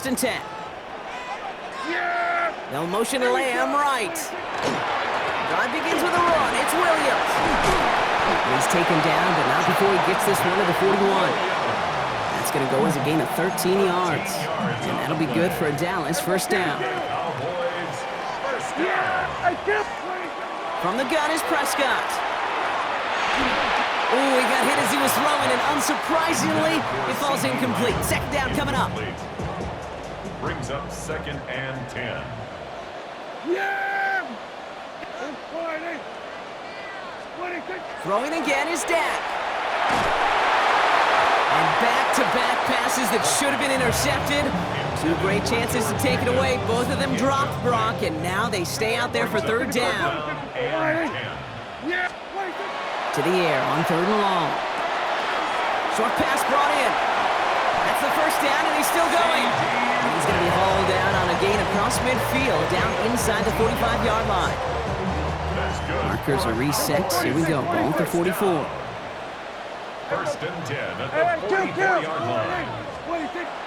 first and 10. No motion to Lamb right. Drive begins with a run. It's Williams. He's taken down, but not before he gets this one to the 41. That's going to go as a gain of 13 yards. And that'll be good for a Dallas first down. From the gun is Prescott. Ooh, he got hit as he was throwing, and unsurprisingly, it falls incomplete. Second down coming up. Brings up second and 10. Throwing again is Dak. And back-to-back passes that should have been intercepted. Two great chances to take it away. Both of them dropped, Brock, and now they stay out there for third down. To the air on third and long. Short pass brought in. That's the first down, and he's still going. And he's going to be hauled down on a gain across midfield, down inside the 45-yard line. Markers are reset. Here we go. Ball at the 44. First and 10 at the 44-yard line.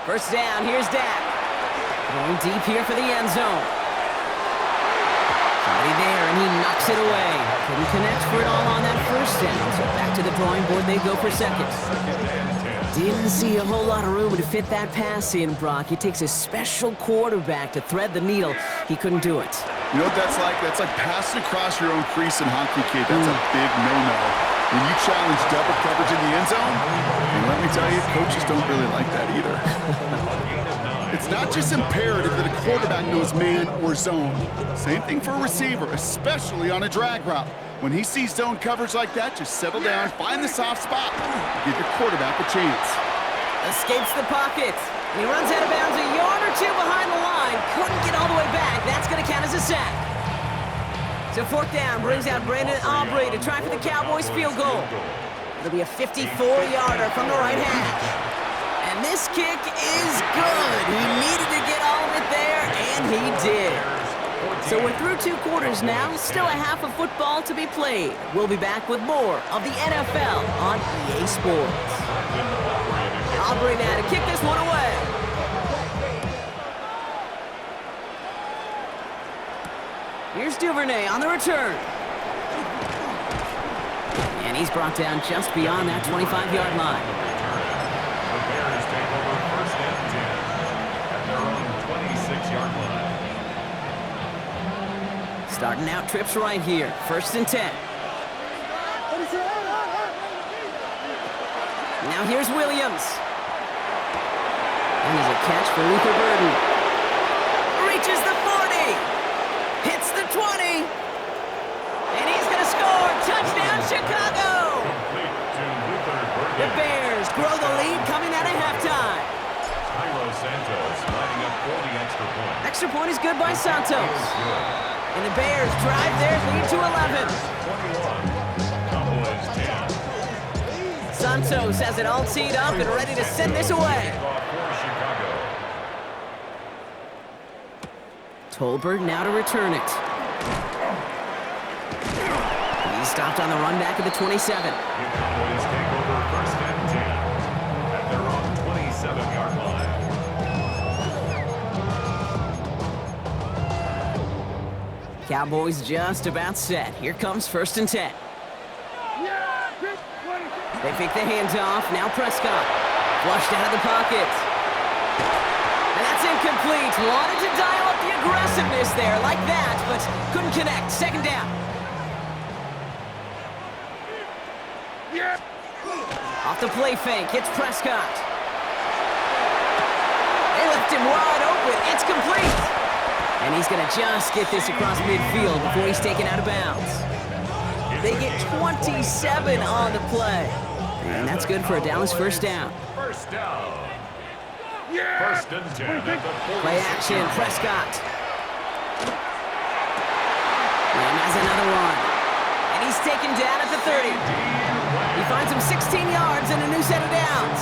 First down. Here's Dak. Going deep here for the end zone. Somebody there, and he knocks it away. Couldn't connect for it all on that first down. So back to the drawing board they go for second. Didn't see a whole lot of room to fit that pass in, Brock. It takes a special quarterback to thread the needle. He couldn't do it. You know what that's like? That's like passing across your own crease in hockey, kid. That's a big no-no. When you challenge double coverage in the end zone, and let me tell you, coaches don't really like that either. It's not just imperative that a quarterback knows man or zone. Same thing for a receiver, especially on a drag route. When he sees zone coverage like that, just settle down, find the soft spot, and give your quarterback a chance. Escapes the pocket. He runs out of bounds a yard or two behind the line. Couldn't get all the way back. That's going to count as a sack. So fourth down brings out Brandon Aubrey to try for the Cowboys field goal. It'll be a 54-yarder from the right hash. And this kick is good. He needed to get all of it there, and he did. So we're through two quarters now. Still a half of football to be played. We'll be back with more of the NFL on EA Sports. Aubrey now to kick this one away. Here's Duvernay on the return. And he's brought down just beyond that 25-yard line. The Bears take over first and 10 at their own 26-yard line. Starting out trips right here. First and 10. Now here's Williams. And there's a catch for Luther Burden. Reaches the 40. Hits the 20. And he's going to score. Touchdown, Chicago. The Bears grow the lead coming out of halftime. Santos lining up for the extra point. Extra point is good by Santos. And the Bears drive their lead to 11. Cowboys 10. Santos has it all teed up and ready to send this away. Tolbert now to return it. He's stopped on the run back at the 27. The Cowboys take over first and 10 at their own 27-yard line. Cowboys just about set. Here comes first and 10. They pick the hands off. Now Prescott. Flushed out of the pocket. And that's incomplete. Wanted to dial up the aggressiveness there like that, but couldn't connect. Second down. Off the play fake. Hits Prescott. They left him wide open. It's complete. And he's going to just get this across midfield before he's taken out of bounds. They get 27 on the play. And that's good for a Dallas first down. First down. First and 10 at the 46. Play action, Prescott. And that's another one. And he's taken down at the 30. He finds him 16 yards and a new set of downs.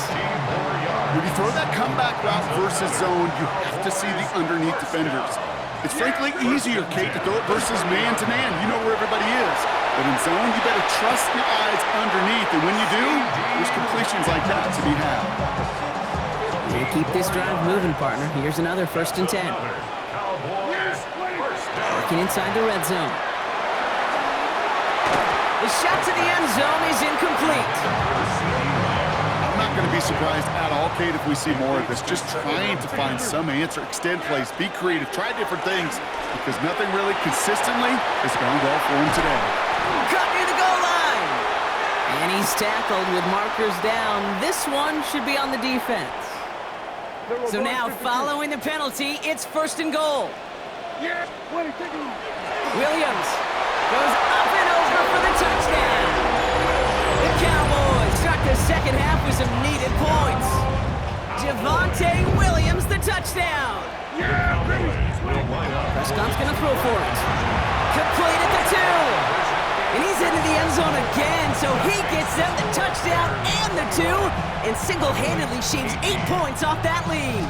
When you throw that comeback route versus zone, you have to see the underneath defenders. It's frankly easier, Kate, to throw it versus man-to-man. You know where everybody is. But in zone, you better trust your eyes underneath. And when you do, there's completions like that to be had. Can't keep this drive moving, partner. Here's another 1st and 10. Cowboys first down. Working inside the red zone. The shot to the end zone is incomplete. I'm not going to be surprised at all, Kate, if we see more of this. Just trying to find some answer, extend plays, be creative, try different things, because nothing really consistently has gone well for him today. Cut near the goal line. And he's tackled with markers down. This one should be on the defense. So now, following the penalty, it's 1st and goal. Williams goes up and over for the touchdown. The Cowboys start the second half with some needed points. Javonte Williams, the touchdown. Prescott's going to throw for it. Complete at the 2. And he's into the end zone again, so he gets them the touchdown and the 2, and single-handedly shaves 8 points off that lead.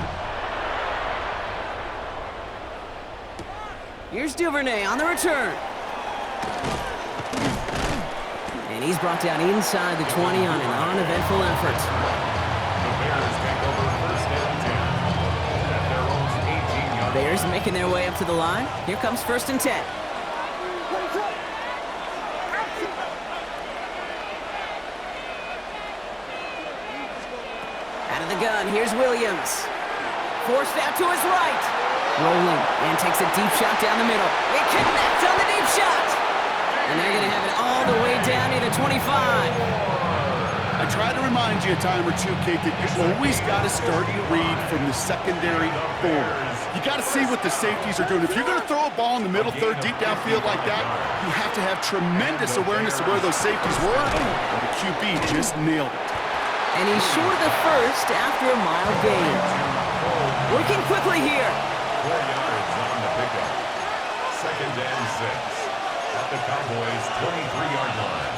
Here's Duvernay on the return. And he's brought down inside the 20 on an uneventful effort. The Bears take over 1st and 10 at their own 18-yard line. Bears making their way up to the line. Here comes 1st and 10. Out of the gun, here's Williams. Forced out to his right. Rolling, and takes a deep shot down the middle. It connects on the deep shot. And they're going to have it all the way down near the 25. I try to remind you a time or two, Kate, that you always got to start your read from the secondary forward. You got to see what the safeties are doing. If you're going to throw a ball in the middle third, deep downfield like that, you have to have tremendous awareness of where those safeties were. And the QB just nailed it. And he's short of the first after a mild gain. Working quickly here. 4 yards on the pickup. 2nd and 6 at the Cowboys' 23-yard line.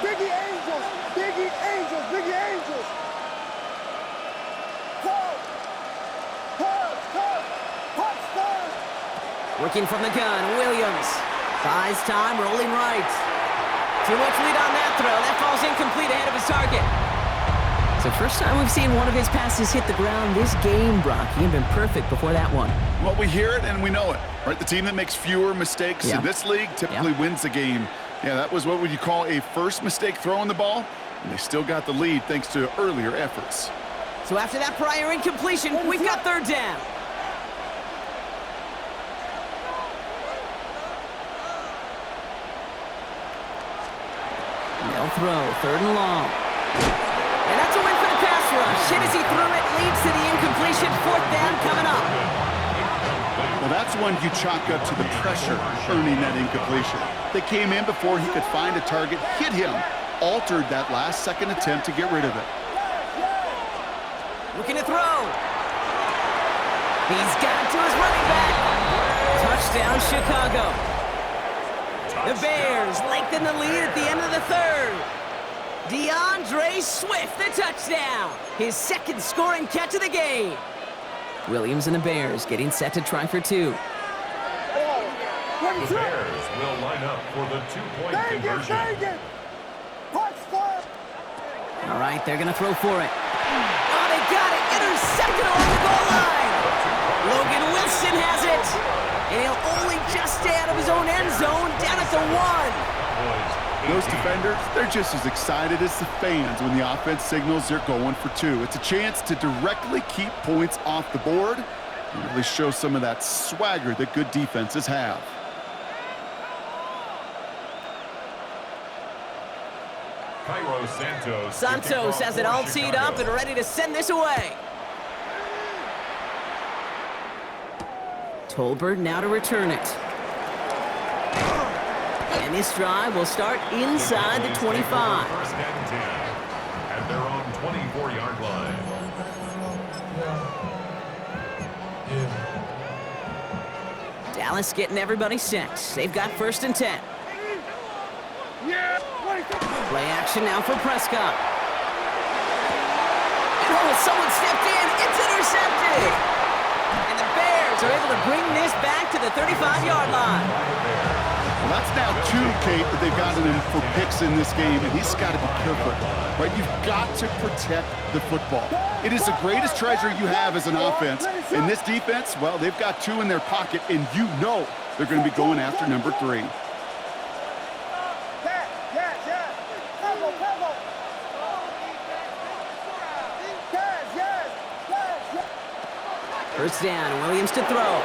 Biggie Angels! Biggie Angels! Biggie Angels! Touchdown! Working from the gun, Williams. Buys time, rolling right. Too much lead on that throw. That falls incomplete ahead of his target. It's the first time we've seen one of his passes hit the ground this game, Brock. He had been perfect before that one. Well, we hear it and we know it, right? The team that makes fewer mistakes in this league typically wins the game. Yeah, that was what would you call a first mistake throwing the ball, and they still got the lead thanks to earlier efforts. So after that prior incompletion, we've got 3rd down. They'll throw, 3rd and long. And that's a win for the pass rush. Hit as he threw it, leads to the incompletion. 4th down coming up. Well, that's one you chalk up to the pressure earning that incompletion. They came in before he could find a target, hit him, altered that last-second attempt to get rid of it. Looking to throw. He's got it to his running back. Touchdown, Chicago. The Bears lengthen the lead at the end of the 3rd. DeAndre Swift, the touchdown. His 2nd scoring catch of the game. Williams and the Bears getting set to try for 2. The Bears will line up for the 2-point conversion. All right, they're going to throw for it. Oh, they got it. Intercepted along the goal line. Logan Wilson has it. And he'll only just stay out of his own end zone down at the 1. Those defenders, they're just as excited as the fans when the offense signals they're going for 2. It's a chance to directly keep points off the board and really show some of that swagger that good defenses have. Cairo Santos has it all teed up and ready to send this away. Tolbert now to return it. And this drive will start inside the 25. 1st and 10 at their own 24-yard line. Dallas getting everybody set. They've got 1st and 10. Play action now for Prescott. And someone stepped in. It's intercepted. And the Bears are able to bring this back to the 35-yard line. Well, that's now 2, Kate, that they've gotten him for picks in this game, and he's got to be careful. Right? You've got to protect the football. It is the greatest treasure you have as an offense. In this defense, well, they've got 2 in their pocket, and you know they're going to be going after number 3. First down, Williams to throw.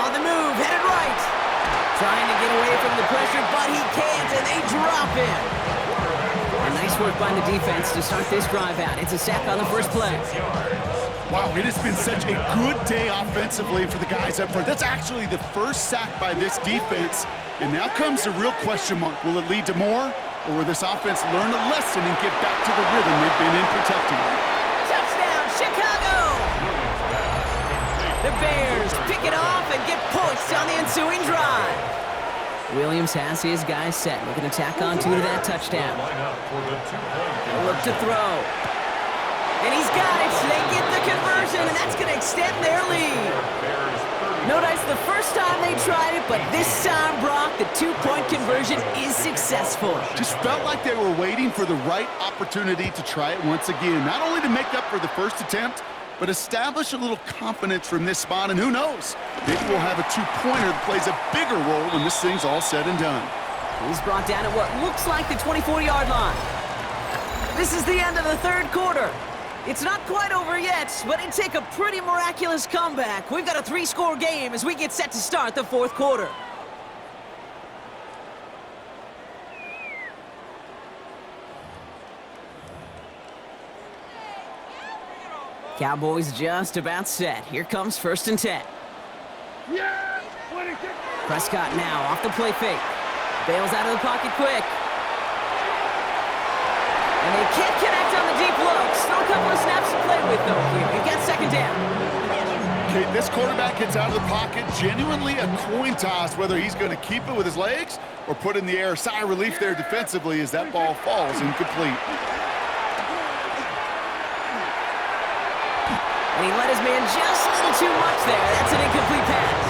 On the move, headed right. Trying to get away from the pressure, but he can't, and they drop him. And nice work by the defense to start this drive out. It's a sack on the first play. Wow, it has been such a good day offensively for the guys up front. That's actually the first sack by this defense. And now comes the real question mark. Will it lead to more? Or will this offense learn a lesson and get back to the rhythm they've been in protecting? Touchdown, Chicago! The Bears pick it off and get points on the ensuing drive. Williams has his guys set. Looking to tack on 2 to that touchdown. They'll look to throw. And he's got it. They get the conversion, and that's going to extend their lead. Notice the first time they tried it, but this time, Brock, the 2-point conversion is successful. Just felt like they were waiting for the right opportunity to try it once again. Not only to make up for the first attempt, but establish a little confidence from this spot, and who knows? Maybe we'll have a 2-pointer that plays a bigger role when this thing's all said and done. He's brought down at what looks like the 24-yard line. This is the end of the third quarter. It's not quite over yet, but it'd take a pretty miraculous comeback. We've got a 3-score game as we get set to start the fourth quarter. Cowboys just about set. Here comes 1st and 10. Prescott now off the play fake. Bails out of the pocket quick. And they can't connect on the deep look. Still a couple of snaps to play with, though, here. You've got 2nd down. Okay, this quarterback gets out of the pocket. Genuinely a coin toss whether he's going to keep it with his legs or put in the air. Sigh of relief there defensively as that ball falls incomplete. And he let his man just a little too much there. That's an incomplete pass.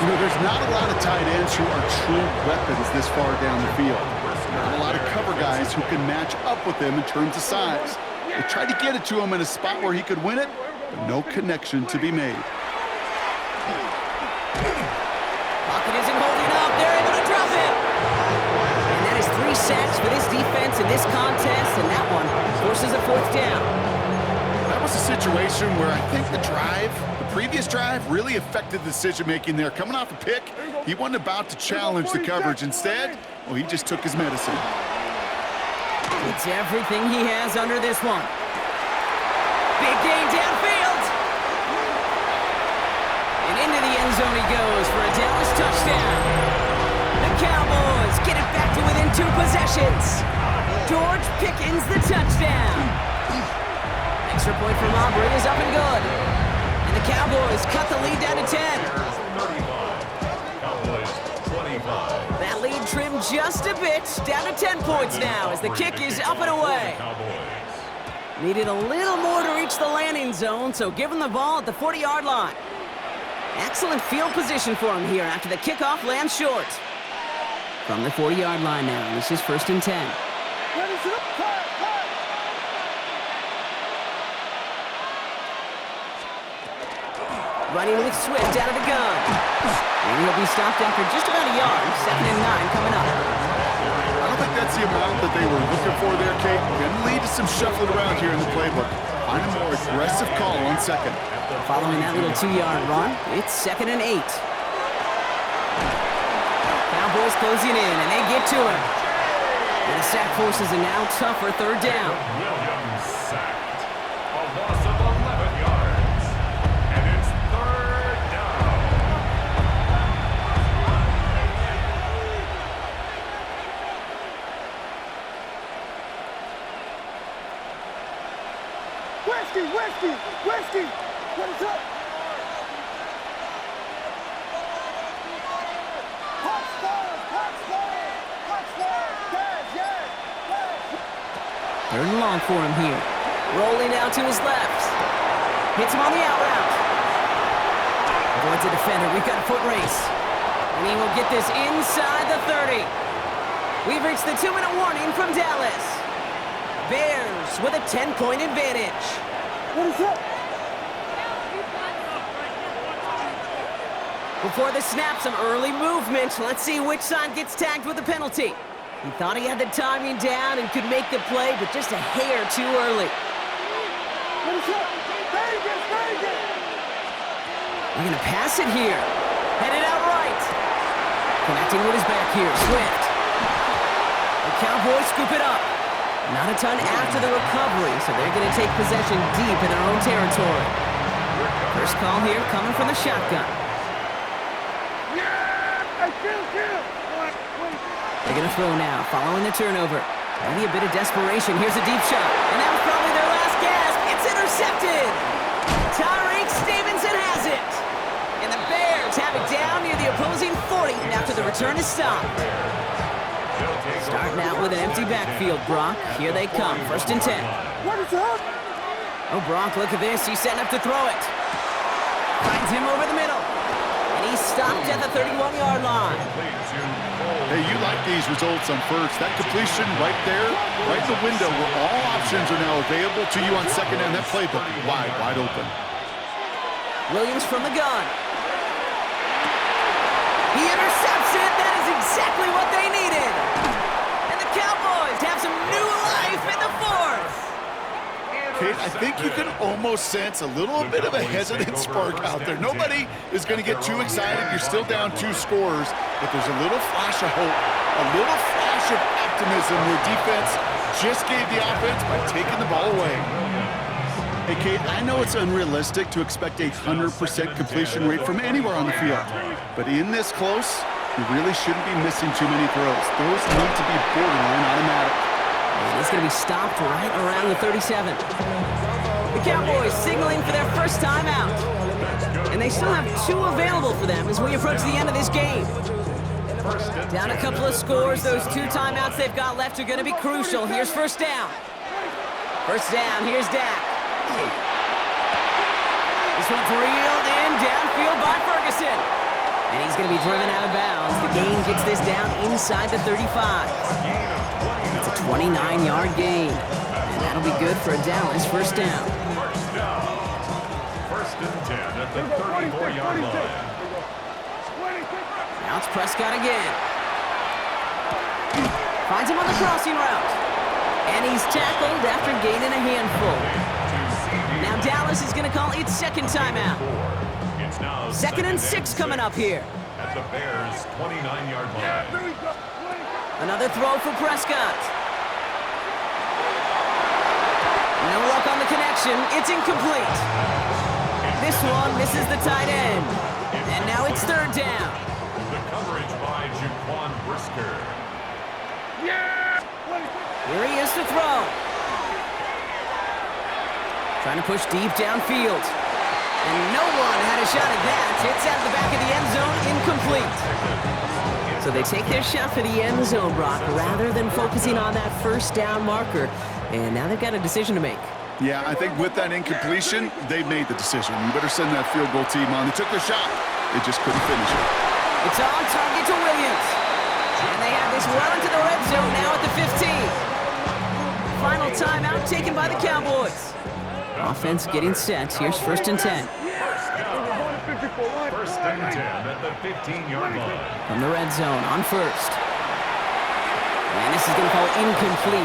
You know, there's not a lot of tight ends who are true weapons this far down the field. Not a lot of cover guys who can match up with him in terms of size. They tried to get it to him in a spot where he could win it, but no connection to be made. Pocket isn't holding up. They're able to drop it. And that is 3 sacks for this defense in this contest, and that one forces a 4th down. That was a situation where I think the previous drive really affected the decision-making there. Coming off a pick, he wasn't about to challenge the coverage. Instead, well, he just took his medicine. It's everything he has under this one. Big gain downfield. And into the end zone he goes for a Dallas touchdown. The Cowboys get it back to within 2 possessions. George Pickens the touchdown. Extra point from Aubrey is up and good. And the Cowboys cut the lead down to 10. That lead trimmed just a bit, down to 10 points now as the kick is up and away. Needed a little more to reach the landing zone, so give him the ball at the 40-yard line. Excellent field position for him here after the kickoff lands short. From the 40-yard line now, this is 1st and 10. Running with Swift out of the gun. And he'll be stopped after just about a yard. 2nd and 9 coming up. I don't think that's the amount that they were looking for there, Kate. Going to lead to some shuffling around here in the playbook. Find a more aggressive call on 2nd. Following that little 2-yard run, it's 2nd and 8. Cowboys closing in, and they get to him. And the sack forces a now tougher 3rd down. Williams sacked. A loss of 11 yards. And it's 3rd down. Whiskey, what is up? Third and long for him here. Rolling out to his left. Hits him on the out route. Avoids a defender. We've got a foot race. And he will get this inside the 30. We've reached the 2-minute warning from Dallas. Bears with a 10-point advantage. What is up? Before the snap, some early movement. Let's see which side gets tagged with a penalty. He thought he had the timing down and could make the play, but just a hair too early. What is up? Vegas, Vegas! We're going to pass it here. Headed out right. Connecting with his back here, Swift. The Cowboys scoop it up. Not a ton after the recovery, so they're going to take possession deep in their own territory. First call here coming from the shotgun. I kill! They're going to throw now, following the turnover. Maybe a bit of desperation. Here's a deep shot. And that was probably their last gasp. It's intercepted. Tyreek Stevenson has it. And the Bears have it down near the opposing 40 after the return is stopped. Starting out with an empty backfield, Brock. Here they come, 1st and 10. What is up? Oh, Brock, look at this. He's setting up to throw it. Finds him over the middle. And he's stopped at the 31-yard line. Hey, you like these results on first. That completion right there, right in the window where all options are now available to you on second and that playbook wide open. Williams from the gun. He intercepts it. That is exactly what they needed. And the Cowboys have some new life in the 4th. Kate, I think you can almost sense a little bit of a hesitant spark out there. Nobody is going to get too excited. You're still down 2 scores, but there's a little flash of hope, a little flash of optimism where defense just gave the offense by taking the ball away. Hey, Kate, I know it's unrealistic to expect a 100% completion rate from anywhere on the field, but in this close, you really shouldn't be missing too many throws. Those need to be borderline automatic. And it's going to be stopped right around the 37. The Cowboys signaling for their first timeout. And they still have 2 available for them as we approach the end of this game. Down a couple of scores. Those 2 timeouts they've got left are going to be crucial. Here's 1st down. 1st down. Here's Dak. This one's reeled in downfield by Ferguson. And he's going to be driven out of bounds. The gain gets this down inside the 35. It's a 29-yard gain. And that'll be good for a Dallas 1st down. 1st and 10 at the 34-yard line. Now it's Prescott again. Finds him on the crossing route. And he's tackled after gaining a handful. Now Dallas is going to call its 2nd timeout. 2nd and 6 coming up here. At the Bears' 29-yard line. Another throw for Prescott. No luck on the connection. It's incomplete. This one misses the tight end. And now it's 3rd down. The coverage by Jaquan Brisker. Here he is to throw. Trying to push deep downfield. And no one had a shot at that. It's at the back of the end zone, incomplete. So they take their shot for the end zone, Brock, rather than focusing on that 1st down marker. And now they've got a decision to make. Yeah, I think with that incompletion, they made the decision. You better send that field goal team on. They took their shot. They just couldn't finish it. It's on target to Williams. And they have this well into the red zone now at the 15. Final timeout taken by the Cowboys. Offense getting set. Here's 1st and 10. 1st and 10 at the 15-yard line. From the red zone on 1st. And this is going to fall incomplete.